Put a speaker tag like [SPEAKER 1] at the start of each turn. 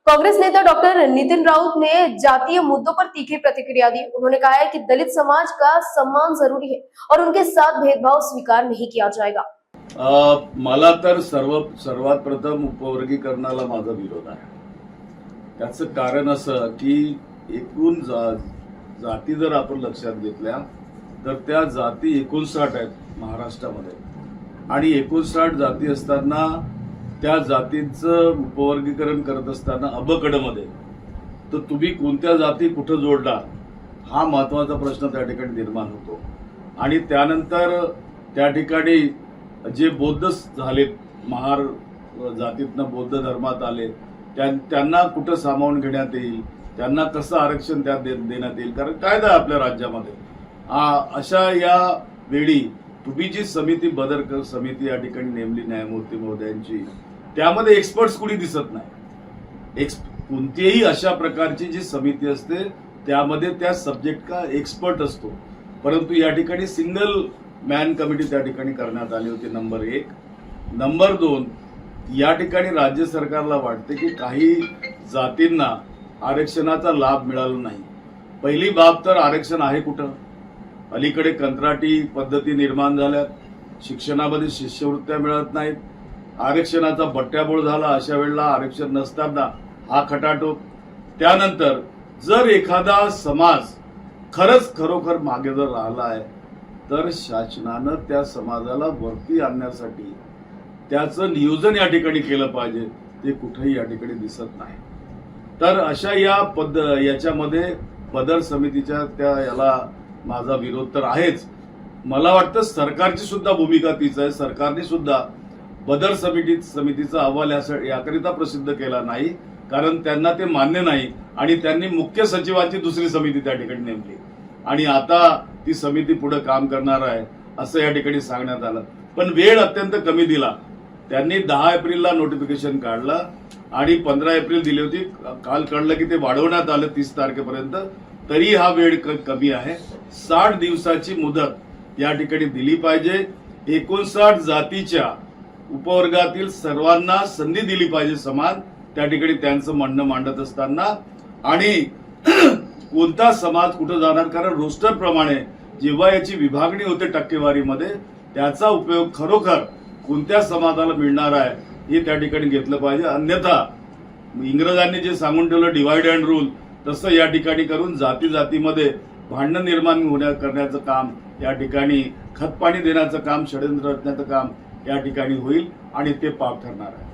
[SPEAKER 1] कांग्रेस नेता डॉक्टर नितिन राउत ने जातीय मुद्दों पर तीखी प्रतिक्रिया दी। उन्होंने कहा है कि दलित समाज का सम्मान जरूरी है और उनके साथ भेदभाव स्वीकार नहीं किया जाएगा।
[SPEAKER 2] मला तर सर्वात प्रथम उपवर्गीकरणाला माझा विरोध आहे। त्याचं कारण असं की एकूण जाती जर आपण लक्षात घेतल्या तर त्या जाती 59 आहेत महाराष्ट्रामध्ये आणि 59 जाती असताना त्या जातींचं उपवर्गीकरण करत असताना अबकडमध्ये तर तुम्ही कोणत्या जाती कुठे जोडला हा महत्त्वाचा प्रश्न त्या ठिकाणी निर्माण होतो। आणि त्यानंतर त्या ठिकाणी जे बौद्ध झालेत महार जातीतनं बौद्ध धर्मात आले त्यांना कुठं सामावून घेण्यात येईल, त्यांना कसं आरक्षण त्यात देण्यात येईल, कारण कायदा आहे आपल्या राज्यामध्ये। अशा या वेळी तुम्ही जी समिती बदर समिती या ठिकाणी नेमली न्यायमूर्ती महोदयांची त्यामध्ये एक्सपर्ट्स कुणी दिसत नाही। कोणतीही अशा प्रकारची जी समिती असते त्यामध्ये त्या सब्जेक्ट का एक्सपर्ट असतो, परंतु या ठिकाणी सिंगल मॅन कमिटी त्या ठिकाणी करण्यात आली होती। नंबर 1। नंबर 2, या ठिकाणी राज्य सरकारला वाटते की काही जातींना आरक्षणाचा लाभ मिळाला नाही। पहिली बाब तर आरक्षण आहे कुठं? अलीकडे कंत्राटी पद्धती निर्माण झाल्यात, शिक्षणामध्ये शिष्यवृत्त्या मिळत नाहीत, आरक्षणाचा बट्ट्याबोळ झाला। अशा वेळेला आरक्षण नसताना हा खटाटोप। त्यानंतर जर एखादा समाज खरोखर मागे जर राहिला आहे तर शासनानं त्या समाजाला वरती आणण्यासाठी त्याचं नियोजन या ठिकाणी केलं पाहिजे, ते कुठेही या ठिकाणी दिसत नाही। तर अशा याच्यामध्ये बदर समितीच्या त्या याला माझा विरोध तर आहेच। मला वाटतं सरकारची सुद्धा भूमिका तीच आहे। सरकारने सुद्धा बदर समितीचा अहवाल याकरिता प्रसिद्ध केला नाही कारण त्यांना ते मान्य नाही आणि त्यांनी मुख्य सचिवांची दुसरी समिती त्या ठिकाणी नेमली आणि आता ती समिती पुढे काम करणार आहे असं या ठिकाणी सांगण्यात आलं। पण वेळ अत्यंत कमी दिला। त्यांनी 10 एप्रिलला नोटिफिकेशन काढलं आणि 15 एप्रिल दिली होती। काल कळलं की ते वाढवण्यात आलं 30 तारखेपर्यंत, तरी हा वेळ कमी आहे। 60 दिवसाची मुदत या ठिकाणी दिली पाहिजे। 59 जातीच्या उपवर्गातील सर्वांना संधी दिली पाहिजे समान, त्या ठिकाणी त्यांचं म्हणणं मांडत असताना। आणि कोणता समाज कुठं जाणार, कारण रोस्टर प्रमाणे जेव्हा याची विभागणी होते टक्केवारीमध्ये त्याचा उपयोग खरोखर कोणत्या समाजाला मिळणार आहे हे त्या ठिकाणी घेतलं पाहिजे। अन्यथा इंग्रजांनी जे सांगून ठेवलं डिवाइड अँड रूल तसं या ठिकाणी करून जातीमध्ये भांडण निर्माण करण्याचं काम या ठिकाणी, खतपाणी देण्याचं काम, षड्यंत्र रचण्याचं काम या ठिकाणी होईल आणि ते पाप ठरणार आहे।